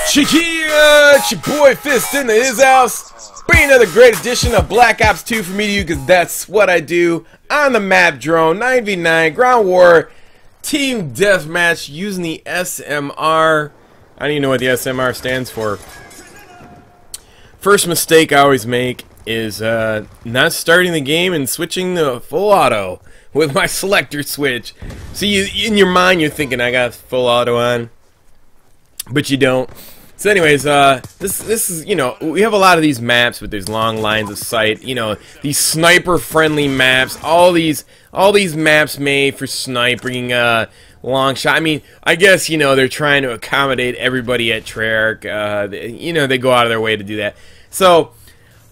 Shakira, it's your boy Fist in his house. Bring another great edition of Black Ops 2 for me to you, because that's what I do on the map drone. 9v9 ground war team deathmatch using the SMR. I don't even know what the SMR stands for. First mistake I always make is not starting the game and switching to full auto with my selector switch. So in your mind you're thinking I got full auto on, but you don't. So anyways, this is, you know, we have a lot of these maps with these long lines of sight, you know, these sniper friendly maps, all these maps made for sniping, long shot. I mean, I guess, you know, they're trying to accommodate everybody at Treyarch. You know, they go out of their way to do that. So,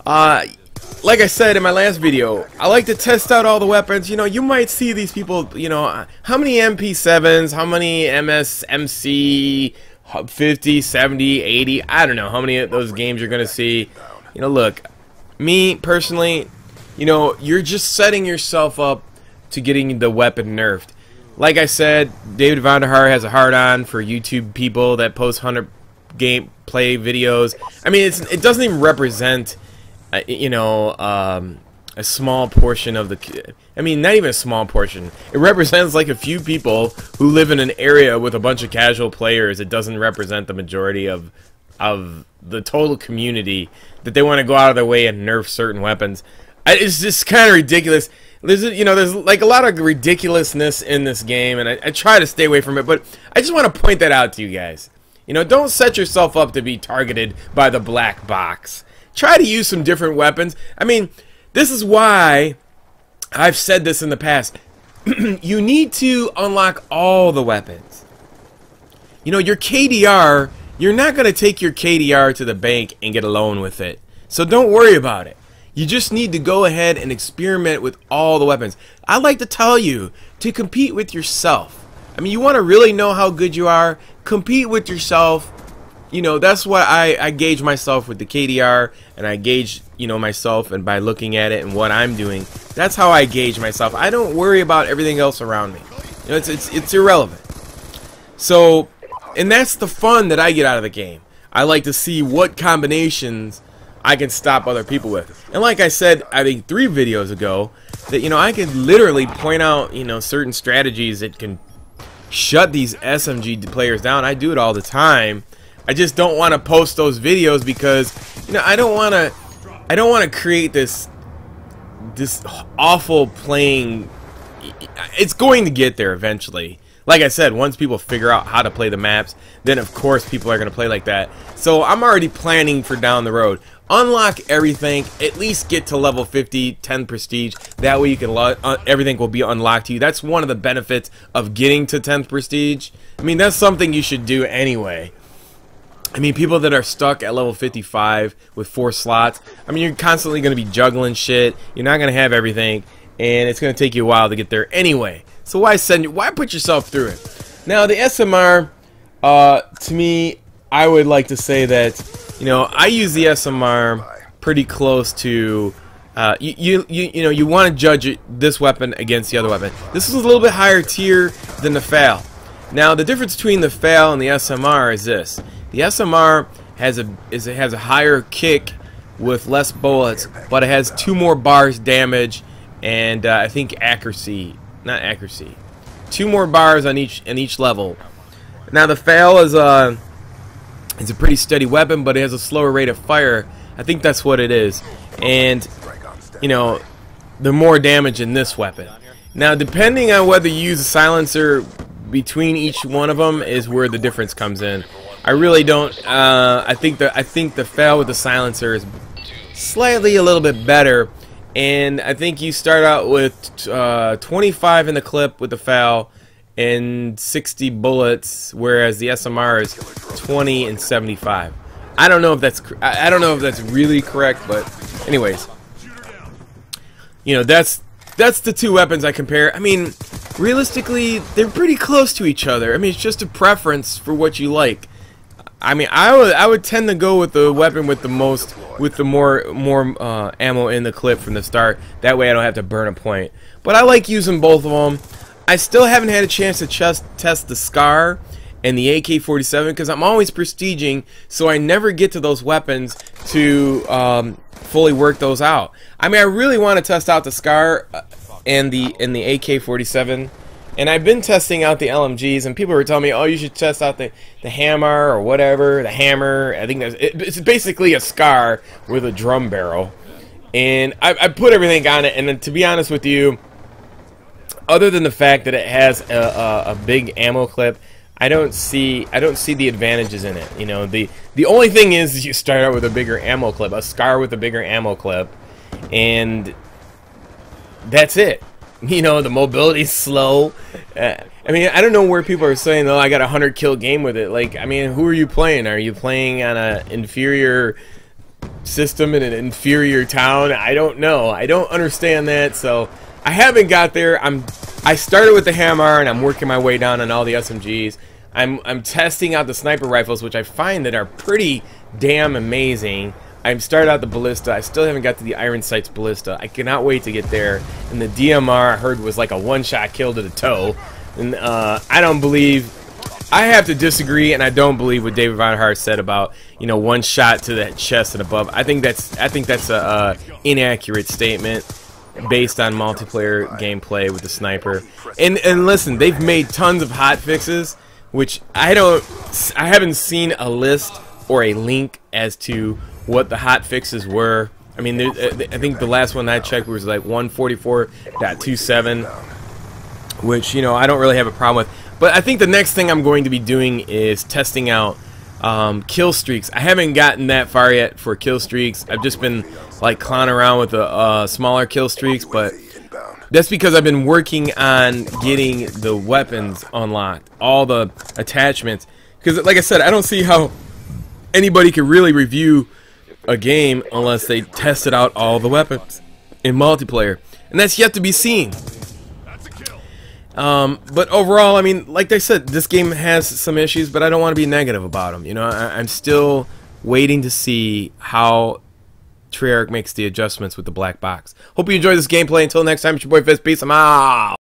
like I said in my last video, I like to test out all the weapons. You know, you might see these people, you know, how many MP7s, how many MSMC 50, 70, 80, I don't know how many of those games you're gonna see. You know, look, me personally, you know, you're just setting yourself up to getting the weapon nerfed. Like I said, David Vonderhaar has a hard-on for YouTube people that post 100 gameplay videos. I mean, it doesn't even represent, you know, a small portion of the... I mean, not even a small portion. It represents like a few people who live in an area with a bunch of casual players. It doesn't represent the majority of the total community that they want to go out of their way and nerf certain weapons. It's just kind of ridiculous. There's, you know, there's like a lot of ridiculousness in this game, and I try to stay away from it, but I just want to point that out to you guys. You know, don't set yourself up to be targeted by the black box. Try to use some different weapons. I mean, this is why I've said this in the past. You need to unlock all the weapons. You know, your KDR, you're not going to take your KDR to the bank and get a loan with it. So don't worry about it. You just need to go ahead and experiment with all the weapons. I like to tell you to compete with yourself. I mean, you want to really know how good you are? Compete with yourself. You know, that's what I gauge myself with the KDR, and I gauge, you know, myself, and by looking at it and what I'm doing, that's how I gauge myself. I don't worry about everything else around me. You know, it's irrelevant. So, and that's the fun that I get out of the game. I like to see what combinations I can stop other people with. And like I said, I think 3 videos ago, that, you know, I can literally point out, you know, certain strategies that can shut these SMG players down. I do it all the time. I just don't want to post those videos because, you know, I don't want to create this awful playing. It's going to get there eventually. Like I said, once people figure out how to play the maps, then of course people are going to play like that. So I'm already planning for down the road. Unlock everything, at least get to level 50, 10 prestige. That way you can everything will be unlocked to you. That's one of the benefits of getting to 10th prestige. I mean, that's something you should do anyway. I mean, people that are stuck at level 55 with 4 slots, I mean, you're constantly going to be juggling shit. You're not going to have everything, and it's going to take you a while to get there anyway. So why put yourself through it? Now, the SMR, to me, I would like to say that, you know, I use the SMR pretty close to, you know, you want to judge this weapon against the other weapon. This is a little bit higher tier than the FAL. Now, the difference between the FAL and the SMR is this. The SMR has a higher kick with less bullets, but it has 2 more bars damage, and I think accuracy, not accuracy, 2 more bars on each level. Now the FAL is a pretty steady weapon, but it has a slower rate of fire. I think that's what it is, and you know, the more damage in this weapon. Now, depending on whether you use a silencer between each one of them is where the difference comes in. I really don't. I think the FAL with the silencer is slightly a little bit better, and I think you start out with 25 in the clip with the FAL and 60 bullets, whereas the SMR is 20 and 75. I don't know if that's really correct, but anyways, you know, that's the 2 weapons I compare. I mean, realistically, they're pretty close to each other. I mean, it's just a preference for what you like. I mean, I would tend to go with the weapon with the more ammo in the clip from the start. That way I don't have to burn a point. But I like using both of them. I still haven't had a chance to test the SCAR, and the AK-47 because I'm always prestiging, so I never get to those weapons to fully work those out. I mean, I really want to test out the SCAR and the AK-47, and I've been testing out the LMGs, and people were telling me, oh, you should test out the hammer or whatever, the hammer. I think it's basically a SCAR with a drum barrel, and I put everything on it, and then to be honest with you, other than the fact that it has a big ammo clip, I don't see the advantages in it. You know, the only thing is you start out with a bigger ammo clip, a SCAR with a bigger ammo clip, and that's it. You know, the mobility's slow. I mean, I don't know where people are saying, oh, I got a 100 kill game with it. Like, I mean, who are you playing? Are you playing on an inferior system in an inferior town? I don't know. I don't understand that, so I haven't got there. I started with the hammer and I'm working my way down on all the SMGs. I'm testing out the sniper rifles, which I find that are pretty damn amazing. I've started out the ballista. I still haven't got to the Iron Sights ballista. I cannot wait to get there. And the DMR I heard was like a one-shot kill to the toe. And I don't believe. I have to disagree, and I don't believe what David Von Hart said about, you know, one shot to the chest and above. I think that's a inaccurate statement based on multiplayer gameplay with the sniper. And listen, they've made tons of hot fixes, which I haven't seen a list or a link as to what the hot fixes were. I mean, I think the last one I checked was like 144.27, which, you know, I don't really have a problem with. But I think the next thing I'm going to be doing is testing out kill streaks. I haven't gotten that far yet for kill streaks. I've just been like clowning around with the smaller kill streaks, but that's because I've been working on getting the weapons unlocked, all the attachments. Because like I said, I don't see how anybody could really review a game unless they tested out all the weapons in multiplayer, and that's yet to be seen. But overall, I mean, like I said, this game has some issues, but I don't want to be negative about them. You know, I'm still waiting to see how Treyarch makes the adjustments with the black box. Hope you enjoyed this gameplay. Until next time, it's your boy Fizz. Peace. I'm out.